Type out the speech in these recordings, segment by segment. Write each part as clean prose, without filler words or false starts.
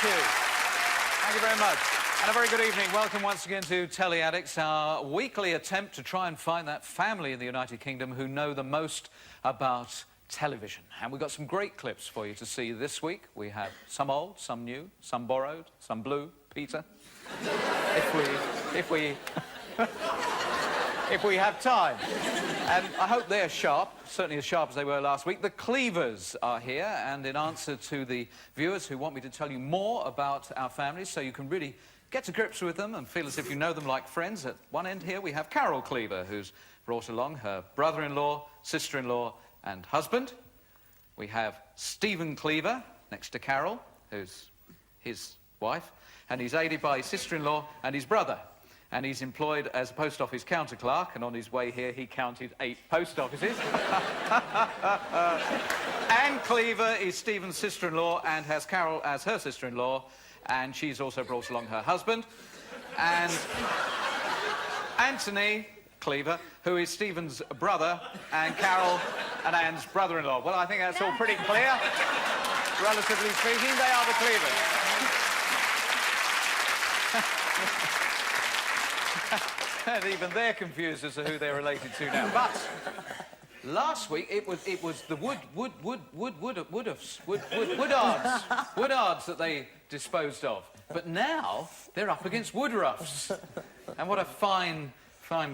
Thank you. Thank you very much. And a very good evening. Welcome once again to Telly Addicts, our weekly attempt to try and find that family in the United Kingdom who know the most about television. And we've got some great clips for you to see this week. We have some old, some new, some borrowed, some blue, Peter. if we have time. And I hope they're sharp, certainly as sharp as they were last week. The Cleavers are here, and in answer to the viewers who want me to tell you more about our families so you can really get to grips with them and feel as if you know them like friends, at one end here we have Carol Cleaver, who's brought along her brother-in-law, sister-in-law and husband. We have Stephen Cleaver next to Carol, who's his wife, and he's aided by his sister-in-law and his brother. And he's employed as a post office counter clerk, and on his way here he counted 8 post offices. Anne Cleaver is Stephen's sister-in-law and has Carol as her sister-in-law, and she's also brought along her husband. And Anthony Cleaver, who is Stephen's brother, and Carol and Anne's brother-in-law. Well, I think that's all pretty clear. Relatively speaking, they are the Cleavers. And even they're confused as to who they're related to now. But last week it was the Woodards that they disposed of. But now they're up against Woodruffs. And what a fine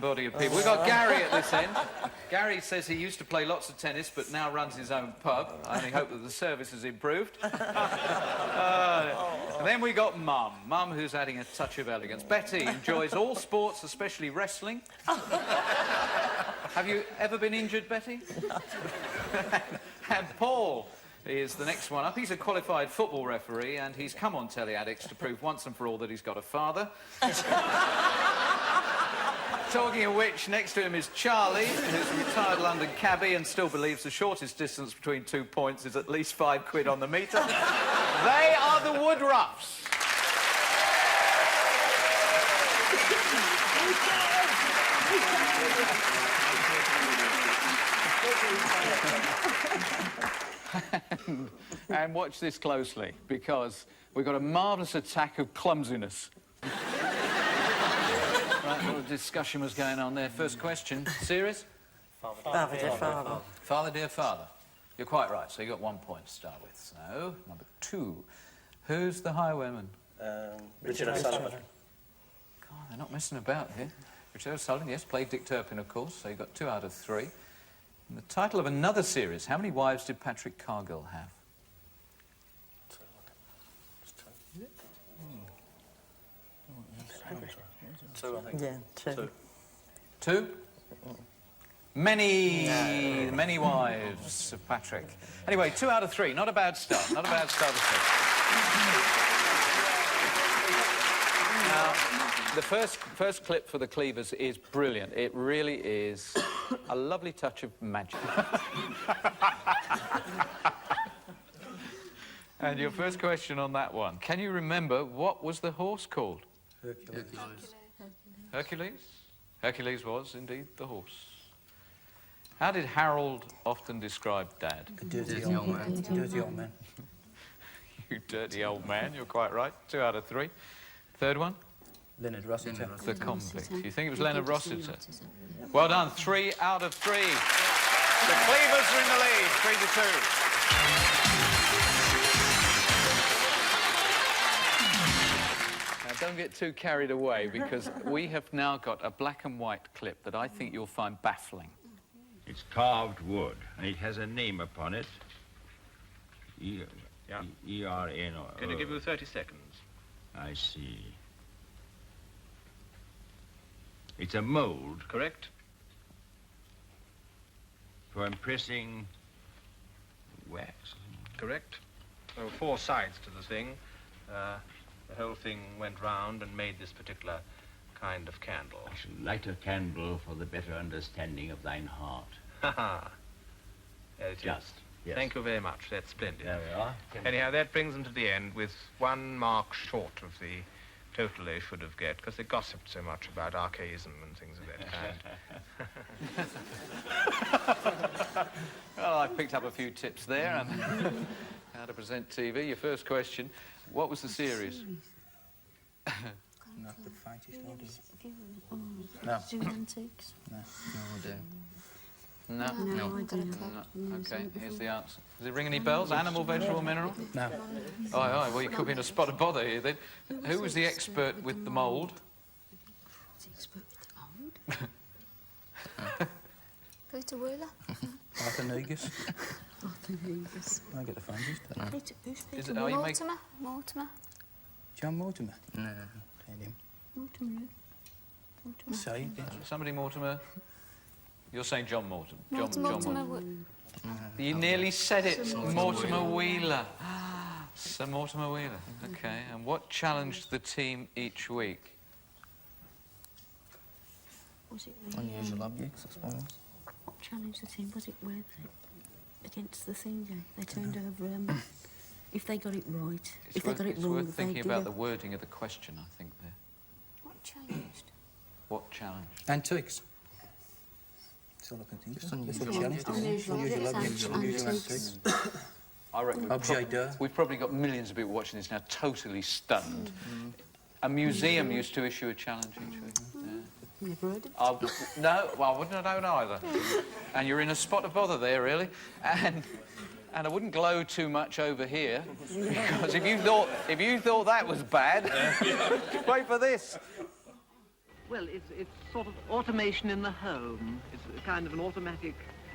body of people. We've got Gary at this end. Gary says he used to play lots of tennis, but now runs his own pub. I only hope that the service has improved. And then we got Mum. Mum, who's adding a touch of elegance. Betty enjoys all sports, especially wrestling. Have you ever been injured, Betty? And Paul is the next one up. He's a qualified football referee, and he's come on Telly Addicts to prove once and for all that he's got a father. Talking of which, next to him is Charlie, who's a retired London cabbie and still believes the shortest distance between 2 points is at least £5 on the metre. They are the Woodruffs. And watch this closely, because we've got a marvellous attack of clumsiness. Right, a little discussion was going on there. First question. Serious? Father, dear father. Father, dear father. You're quite right, so you got 1 point to start with. So, number 2. Who's the highwayman? Richard O'Sullivan. God, they're not messing about here. Richard O'Sullivan, yes, played Dick Turpin, of course, so you got 2 out of 3. And the title of another series, how many wives did Patrick Cargill have? 2, I think. Yeah, 2. 2? Many wives of Patrick. Anyway, 2 out of 3. Not a bad start. Not a bad start at all. Now, the first clip for the Cleavers is brilliant. It really is a lovely touch of magic. And your first question on that one. Can you remember what was the horse called? Hercules. Hercules? Hercules was indeed the horse. How did Harold often describe Dad? A dirty old man. Dirty old man. You dirty old man, you're quite right. 2 out of 3. Third one? Leonard Rossiter. The convict. You think it was Leonard Rossiter? Well done. 3 out of 3. The Cleavers are in the lead, 3-2. Don't get too carried away, because we have now got a black and white clip that I think you'll find baffling. It's carved wood, and it has a name upon it. E-R-N. Can I give you 30 seconds? I see. It's a mould. Correct? For impressing wax. Correct. There were 4 sides to the thing. The whole thing went round and made this particular kind of candle. I shall light a candle for the better understanding of thine heart. Ha ha. Just. Yes. Thank you very much. That's splendid. There we are. Anyhow, that brings them to the end with 1 mark short of the total they should have got, because they gossiped so much about archaism and things of that kind. Well, I picked up a few tips there, and how to present TV. Your first question, what was the series? Not the finest audience. No. No. Do Antiques? No, no idea. No? No idea. No. OK, here's the answer. Does it ring any bells? Animal, vegetable, mineral? No. Oh, aye, well, you could be in a spot of bother here, then. Who was the expert with the mould? Was he expert with the mould? Peter Wheeler? Arthur Negus. Arthur Negus. I get the finest. Who's Peter Is it, are you make... Mortimer? John Mortimer. No. Played him. Mortimer? Mortimer? Say, yes. Somebody Mortimer? You're saying John Mortimer. Mortimer. You nearly said it. Mortimer Wheeler. Sir Mortimer Wheeler. OK, and what challenged the team each week? Was it the, Unusual objects, I suppose. what challenged the team? Was it where against the thing they turned over? If they got it right, if they got it It's wrong, worth thinking they about did the wording of the question, I think, there. What changed? What challenged? Antiques. That's all I can think of. That's what challenged it. Unusual Unusual objects, objects, unusual antiques. antiques. I reckon Objet d'art. we've probably got millions of people watching this now totally stunned. A museum used to issue a challenge each week. Yeah. Never heard of it. No, well, I wouldn't have known either. And you're in a spot of bother there, really. And I wouldn't glow too much over here, because if you thought that was bad, wait for this. Well, it's sort of automation in the home. It's a kind of an automatic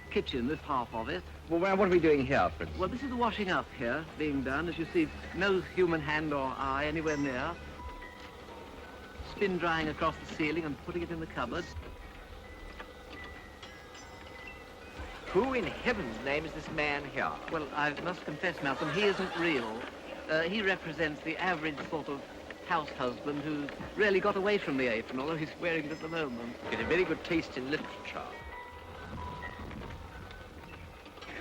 kitchen, this half of it. Well, what are we doing here, Fritz? Well, this is the washing up here being done. As you see, no human hand or eye anywhere near. Spin drying across the ceiling and putting it in the cupboard. Who in heaven's name is this man here? Well, I must confess, Malcolm, he isn't real. He represents the average sort of house husband who's really got away from the apron, although he's wearing it at the moment. You get a very good taste in literature.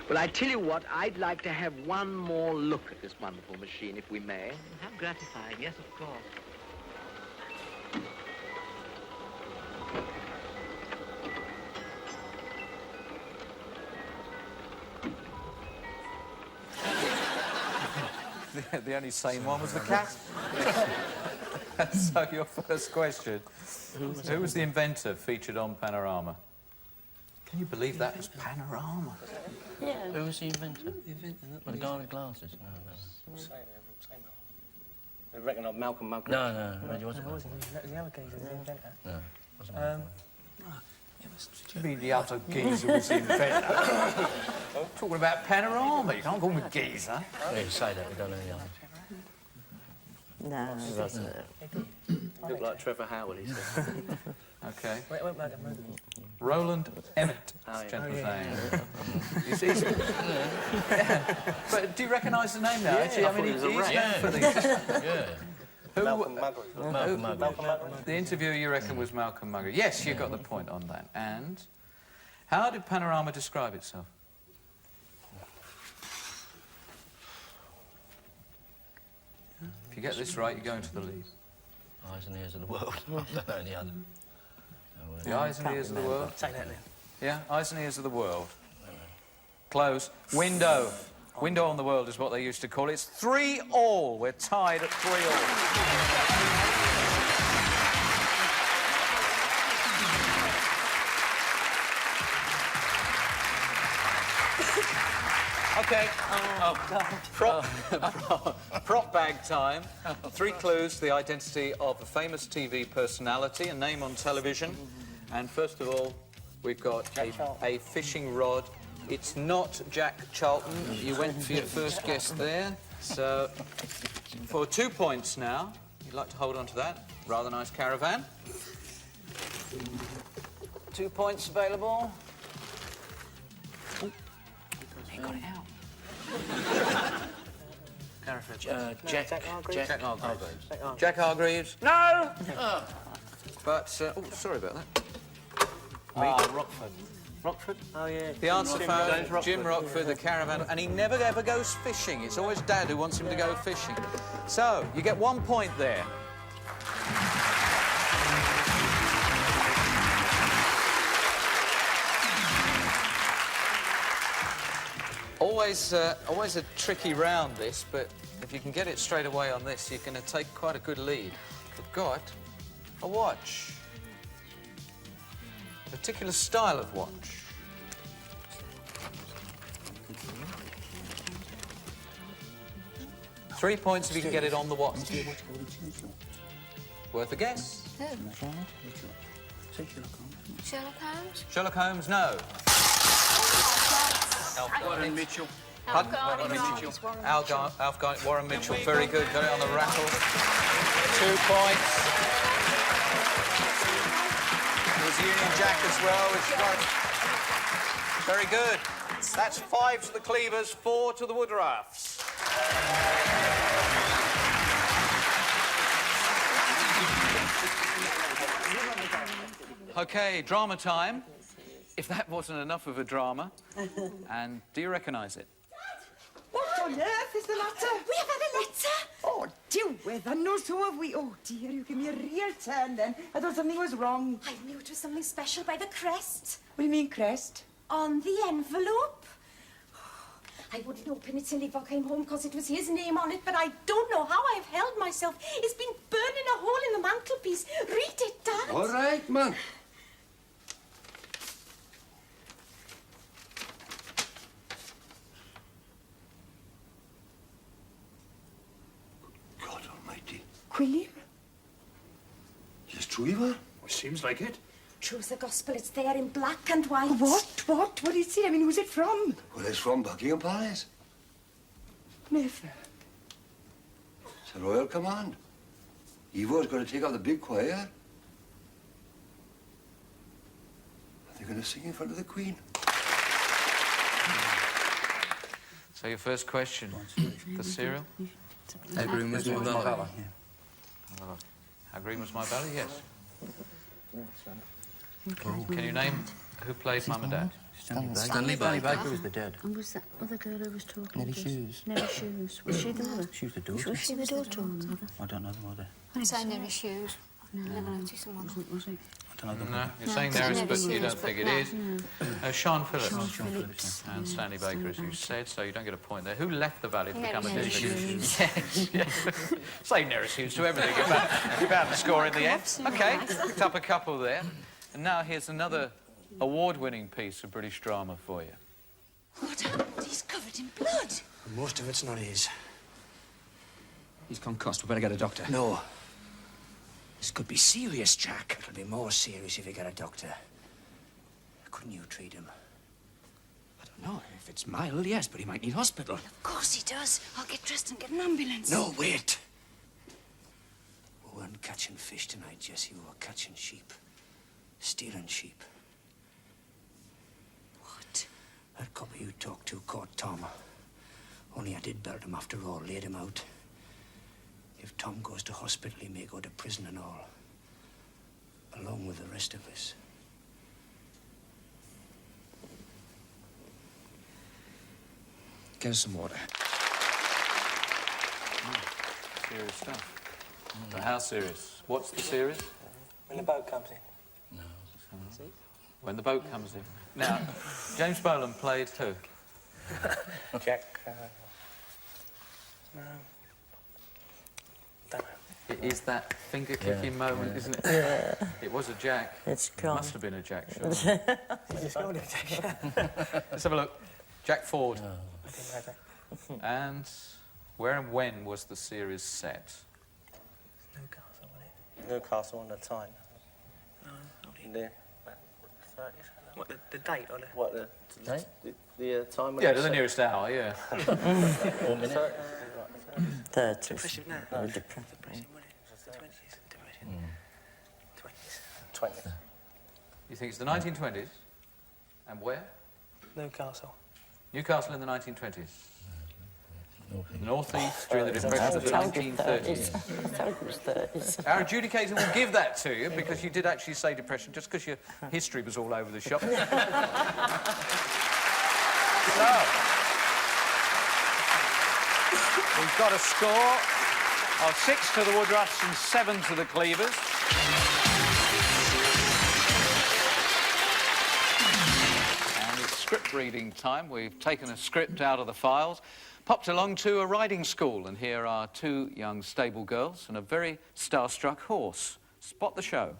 Well, I tell you what, I'd like to have one more look at this wonderful machine, if we may. How gratifying, yes, of course. The only sane one was the cat. So your first question, who was the inventor featured on Panorama? Can you believe that was Panorama? Yeah. Who was the inventor? Well, the guy with glasses. No. I reckon of Malcolm Muggeridge. No, he wasn't. The other guy's the inventor. No, wasn't Malcolm. You mean the other geezer was the inventor? Talking about Panorama, you can't call me geezer. Yeah, you say that, we don't know the other. No, it doesn't. Looked like Trevor Howard, he said. OK. Wait, Roland Emmett, this gentleman's name. You see, But do you recognise the name now? Actually, I mean, he's known for these. Yeah. Malcolm Muggeridge. Malcolm Muggeridge. The interviewer you reckon was Malcolm Muggeridge. Yes, you got the point on that. And how did Panorama describe itself? If you get this right, you go into the lead. Eyes and ears of the world. I don't know the other. The eyes and ears of the world? Say that then. Yeah, eyes and ears of the world. Close. Window. Window on the world is what they used to call it. It's 3-all. We're tied at 3-all. OK. Prop bag time. 3 clues, the identity of a famous TV personality, a name on television. And first of all, we've got a fishing rod. It's not Jack Charlton. You went for your first guess there. So, for 2 points now, you'd like to hold on to that. Rather nice caravan. 2 points available. He got it out. Jack Hargreaves. Jack Hargreaves. No! But, oh, sorry about that. Rockford. Rockford? Oh, yeah. The answer found, Jim Rockford, the caravan, and he never ever goes fishing. It's always Dad who wants him to go fishing. So, you get 1 point there. Always a tricky round, this, but if you can get it straight away on this, you're going to take quite a good lead. We've got a watch. A particular style of watch. Three points if you can get it on the watch. Worth a guess. Who? Sherlock Holmes. Sherlock Holmes? Sherlock Holmes, no. Warren Mitchell. Pardon? Warren Mitchell. Alf Garnett, Warren Mitchell, very good. Got it on the rattle. 2 points. There's Union Jack as well, which got very good. That's 5 to the Cleavers, 4 to the Woodruffs. Okay, drama time. If that wasn't enough of a drama. And do you recognise it? What on earth is the matter? We have had a letter. Oh, dear weather, no, so have we. Oh, dear, you give me a real turn then. I thought something was wrong. I knew it was something special by the crest. What do you mean, crest? On the envelope. I wouldn't open it till Ivor came home because it was his name on it, but I don't know how I've held myself. It's been burning a hole in the mantelpiece. Read it, Dad. All right, man. God almighty. William? Is it true, Eva? Well, seems like it. True's the gospel. It's there in black and white. What? What? What did it say? I mean, who's it from? Well, it's from Buckingham Palace. Never. It's a royal command. Evo's going to take out the big choir. They're going to sing in front of the Queen. So your first question, the cereal? How green was my valley? How green was my valley? Yes. Can you name who played Mum and Dad? Stanley Baker was the dead. And was that other girl who was talking? Nellie to us? Shoes. Nellie Shoes. Was she the mother? She was the daughter. Was she the daughter or the mother? I don't know the mother. I'm saying Nelly Shoes. No, Never noticed someone. Was it? I don't know the No, mother. you're saying there is, but you don't think it is. Sean Phillips. Sean Phillips. And Stanley Baker, as you said, so you don't get a point there. Who left the valley to become a Nellie district? Yes. Say Nellie Shoes to everything. You're about to score in the end. OK, picked up a couple there. And now here's another award-winning piece of British drama for you. What happened? He's covered in blood. Most of it's not his. He's concussed. We better get a doctor. No. This could be serious, Jack. It'll be more serious if you get a doctor. Couldn't you treat him? I don't know. If it's mild, yes, but he might need hospital. Of course he does. I'll get dressed and get an ambulance. No, wait. We weren't catching fish tonight, Jessie. We were catching sheep. Stealing sheep. What? That couple you talked to caught Tom. Only I did belt him after all, laid him out. If Tom goes to hospital, he may go to prison and all. Along with the rest of us. Get us some water. Serious stuff. So how serious? What's the serious? When the boat comes in. When the boat comes in. Now, James Boland played who? Jack. Don't know. It is that finger-kicking moment, isn't it? Yeah. It was a Jack. It's It gone. must have been a Jack, sure. Just go on it. Let's have a look. Jack Ford. And where and when was the series set? Newcastle, wasn't it? Newcastle on the time. In the 30s. What, the date or the... What, the date? The time when Yeah, it to was the set? nearest hour, yeah. 4 minutes. 30s. Depression now. Oh, Depression, depression. wasn't it? 20s. Depression. 20s. 20s. You think it's the 1920s? And where? Newcastle. Newcastle in the 1920s. Northeast during the Depression of the 1930s. It was 30s. Our adjudicator will give that to you because you did actually say depression just because your history was all over the shop. So, we've got a score of 6 to the Woodruffs and 7 to the Cleavers. And it's script reading time. We've taken a script out of the files, popped along to a riding school, and here are two young stable girls and a very starstruck horse. Spot the show.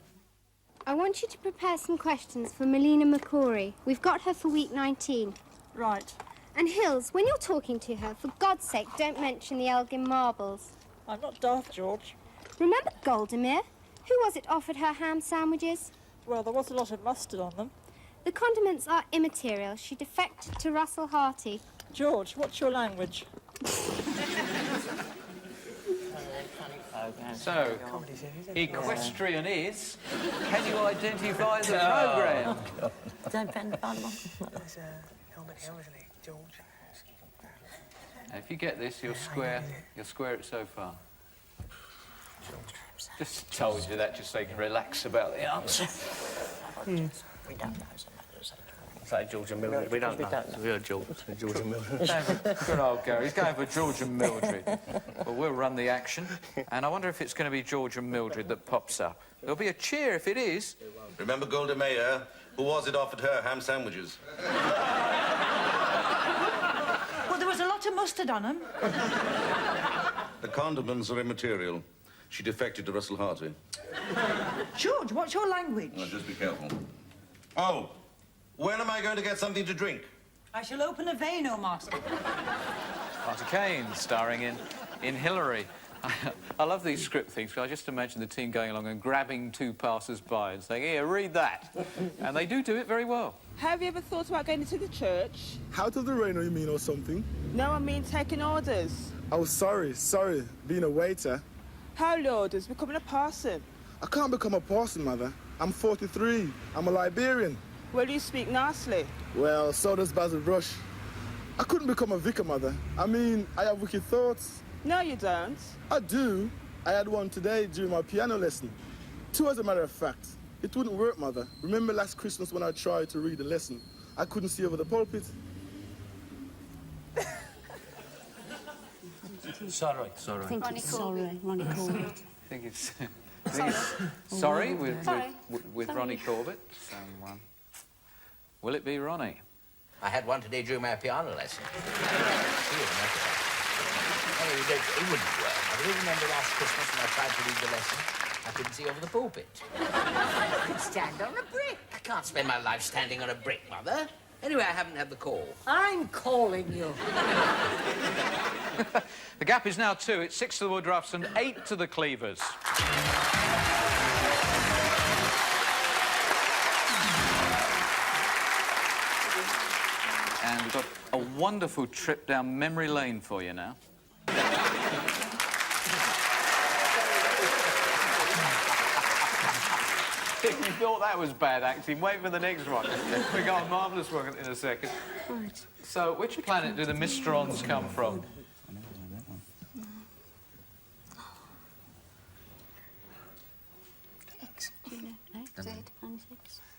I want you to prepare some questions for Melina McCrory. We've got her for week 19. Right. And Hills, when you're talking to her, for God's sake, don't mention the Elgin marbles. I'm not daft, George. Remember Goldemere? Who was it offered her ham sandwiches? Well, there was a lot of mustard on them. The condiments are immaterial. She defected to Russell Harty. George, what's your language? So, equestrian is, can you identify the programme? Don't bend the bottom. If you get this, you'll square it so far. Just told you that just so you can relax about the answer. We don't know. Say George and Mildred. We don't know. We're George and Mildred. Good old Gary. He's going for George and Mildred. Well, we'll run the action, and I wonder if it's going to be George and Mildred that pops up. There'll be a cheer if it is. Remember Golda Meir? Who was it offered her ham sandwiches? Well, there was a lot of mustard on them. The condiments are immaterial. She defected to Russell Harty. George, what's your language? Well, just be careful. Oh, when am I going to get something to drink? I shall open a vein, O master. Marty Kane, starring in Hillary. I love these script things, because I just imagine the team going along and grabbing two passers-by and saying, here, read that. And they do it very well. Have you ever thought about going into the church? Out of the rain, you mean, or something? No, I mean taking orders. Oh, sorry, being a waiter. How orders? Becoming a parson. I can't become a parson, Mother. I'm 43. I'm a Liberian. Well, you speak nicely. Well, so does Basil Brush. I couldn't become a vicar, Mother. I mean, I have wicked thoughts. No, you don't. I do. I had one today during my piano lesson. Two, as a matter of fact. It wouldn't work, Mother. Remember last Christmas when I tried to read a lesson? I couldn't see over the pulpit. Sorry. I think it's sorry, Ronnie Corbett. I think it's sorry with Ronnie Corbett. So, will it be Ronnie? I had one today during my piano lesson. It wouldn't work. I do remember last Christmas when I tried to read the lesson, I couldn't see over the pulpit. I could stand on a brick. I can't spend my life standing on a brick, Mother. Anyway, I haven't had the call. I'm calling you. The gap is now 2. It's 6 to the Woodruffs and 8 to the Cleavers. And we've got a wonderful trip down memory lane for you now. If you thought that was bad acting, wait for the next one. We got a marvellous one in a second. Right. So, which planet do the Mistrons come from? X. Do you know? X. Z.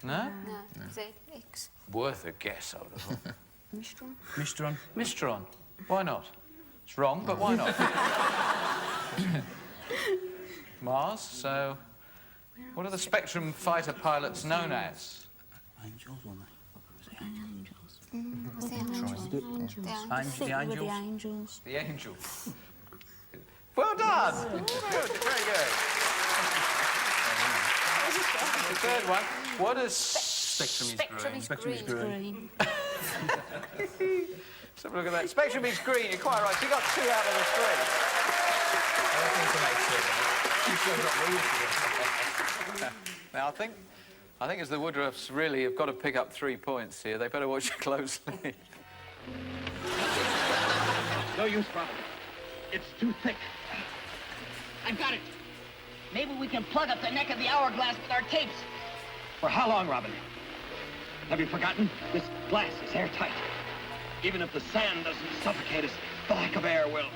No? No. Z. X. Worth a guess, I would have thought. Mistron. Mistron. Why not? It's wrong, but why not? Mars, so... What are the Spectrum fighter pilots known as? Angels, weren't they? What's the angels? The angels. The angels. Well done! Good, very good. The third one. What is... Spectrum is green. Let's have a look at that. Spectrum is green. You're quite right. So you got 2 out of the 3. Now, I think as the Woodruffs really have got to pick up 3 points here, they better watch it closely. No use, Robin. It's too thick. I've got it. Maybe we can plug up the neck of the hourglass with our tapes. For how long, Robin? Have you forgotten? This glass is airtight. Even if the sand doesn't suffocate us, the lack of air will.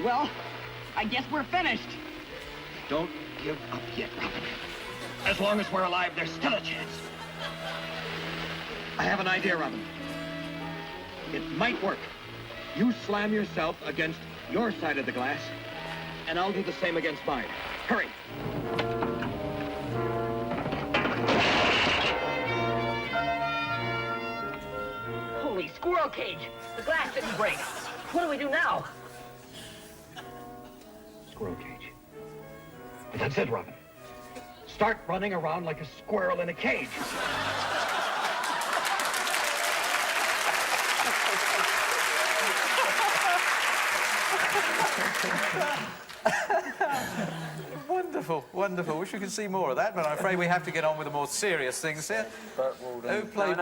Well, I guess we're finished. Don't give up yet, Robin. As long as we're alive, there's still a chance. I have an idea, Robin. It might work. You slam yourself against your side of the glass, and I'll do the same against mine. Hurry. squirrel cage. The glass didn't break. What do we do now? Squirrel cage. That's it, Robin. Start running around like a squirrel in a cage. Wonderful, wonderful. Wish we could see more of that, but I'm afraid we have to get on with the more serious things here. Who played?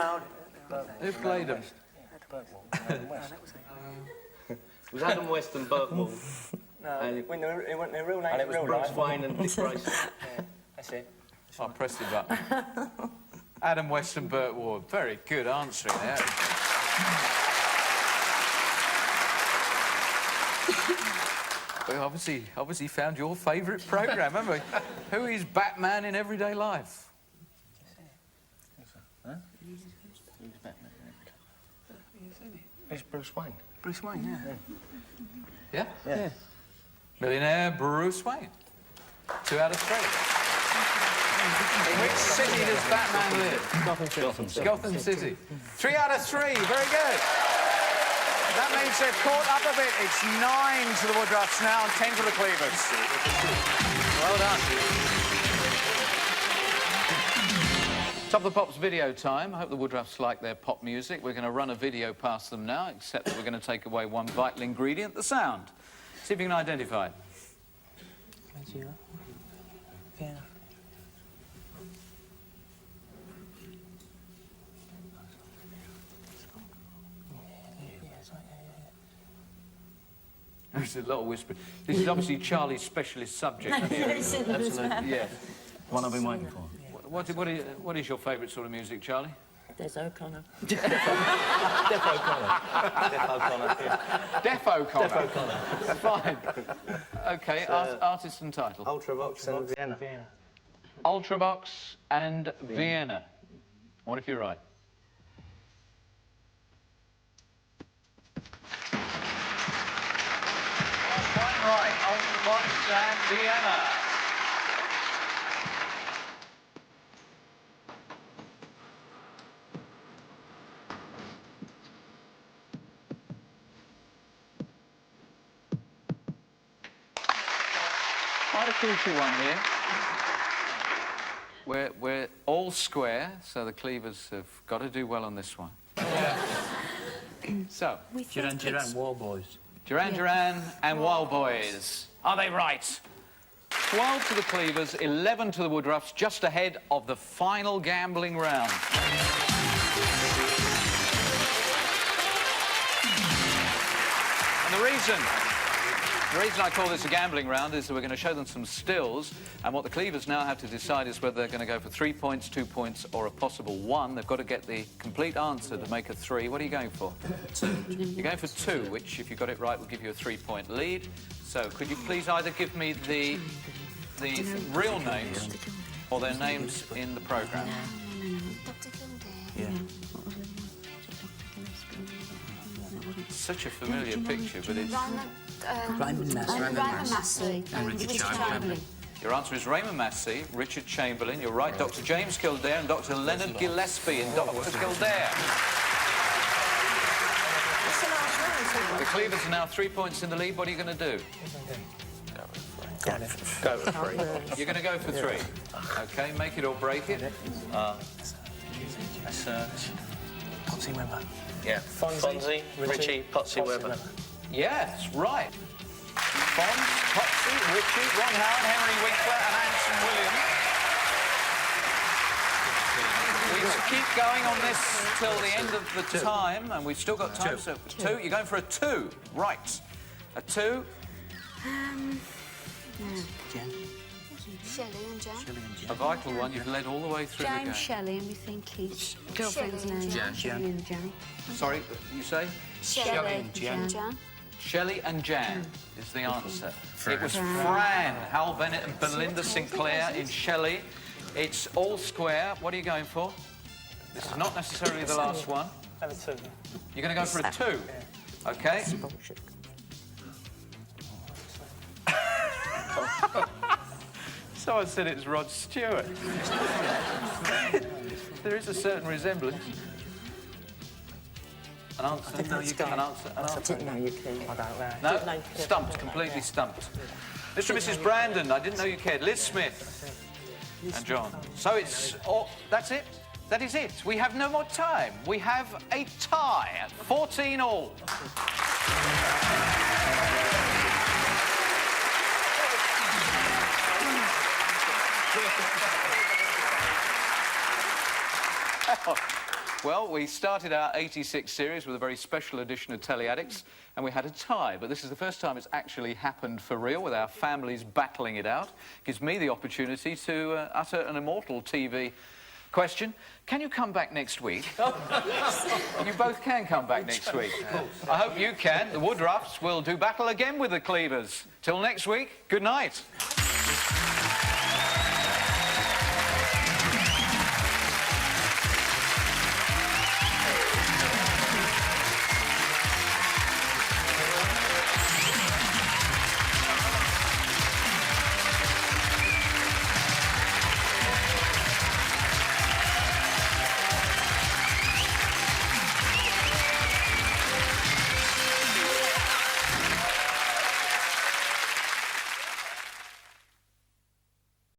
Who played them? It was Adam West and Burt Ward. No, it wasn't their real name. And it was Bruce Wayne and Dick Grayson. Yeah, that's it. I pressed the button. Adam West and Burt Ward. Very good answering there. We obviously found your favourite programme, haven't we? Who is Batman in everyday life? Huh? Who's Batman? It's Bruce Wayne. Bruce Wayne, Yeah? Yeah. Millionaire Bruce Wayne. 2 out of 3. In which city does Batman live? Gotham City. 3 out of 3. Very good. That means they've caught up a bit. It's 9 to the Woodruffs now and 10 to the Cleavers. Well done. Top of the Pops video time. I hope the Woodruffs like their pop music. We're going to run a video past them now, except that we're going to take away one vital ingredient, the sound. See if you can identify it. Yeah. There's a lot of whispering. This is obviously Charlie's specialist subject. Absolutely. Yeah. One I've been waiting for. What is your favourite sort of music, Charlie? There's O'Connor. Def O'Connor. Def O'Connor. Def O'Connor. Fine. OK, artist and title. Ultravox and Vienna. Ultravox and Vienna. What if you're right? Quite right. Ultravox and Vienna. Quite a crucial one here. We're all square, so the Cleavers have got to do well on this one. So, Duran Duran, Wall Boys. Duran Duran and Wild Boys. Are they right? 12 to the Cleavers, 11 to the Woodruffs, just ahead of the final gambling round. And the reason I call this a gambling round is that we're going to show them some stills, and what the Cleavers now have to decide is whether they're going to go for 3 points, 2 points, or a possible 1. They've got to get the complete answer to make a 3. What are you going for? 2. You're going for 2, which, if you got it right, will give you a 3-point lead. So, could you please either give me the real names or their names in the programme? Yeah. Such a familiar picture, but it's... Raymond Massey and Richard Chamberlain. Your answer is Raymond Massey, Richard Chamberlain. You're right, Dr. James Kildare and Dr. Leonard Gillespie in Dr. Kildare. The Cleavers are now 3 points in the lead. What are you going to do? Go for 3. You're going to go for 3. OK, make it or break it. That's Potsy Webber. yeah. Fonzie, Richie, Potsy Webber. Yes, right. Fonz, Potsy, Richie, Ron Howard, Henry Winkler and Anson Williams. We keep going on this till the end of the time, and we've still got time. So 2. You're going for a 2. Right. A 2. Shelley and Jan. A vital one. You've led all the way through the game. James Shelley, and we think his girlfriend's name. Shelley and Jan. Sorry, you say? Shelley and Jan. Shelley and Jan is the answer. It was Fran, Hal Bennett and Belinda Sinclair in Shelley. It's all square. What are you going for? This is not necessarily the last one. Have a 2. You're going to go for a 2. OK. Someone said it's Rod Stewart. There is a certain resemblance. An answer? Didn't know you came. An answer? An I answer? didn't know you came. I don't know. No? Didn't know you cared. Stumped, completely stumped. Mr. and Mrs. Brandon, I didn't know you cared. Liz Smith and John. So it's... Oh, that's it? That is it. We have no more time. We have a tie at 14 all. Well, we started our 86 series with a very special edition of Telly Addicts, and we had a tie, but this is the first time it's actually happened for real, with our families battling it out. Gives me the opportunity to utter an immortal TV question. Can you come back next week? You both can come back next week. I hope you can. The Woodruffs will do battle again with the Cleavers. Till next week, good night.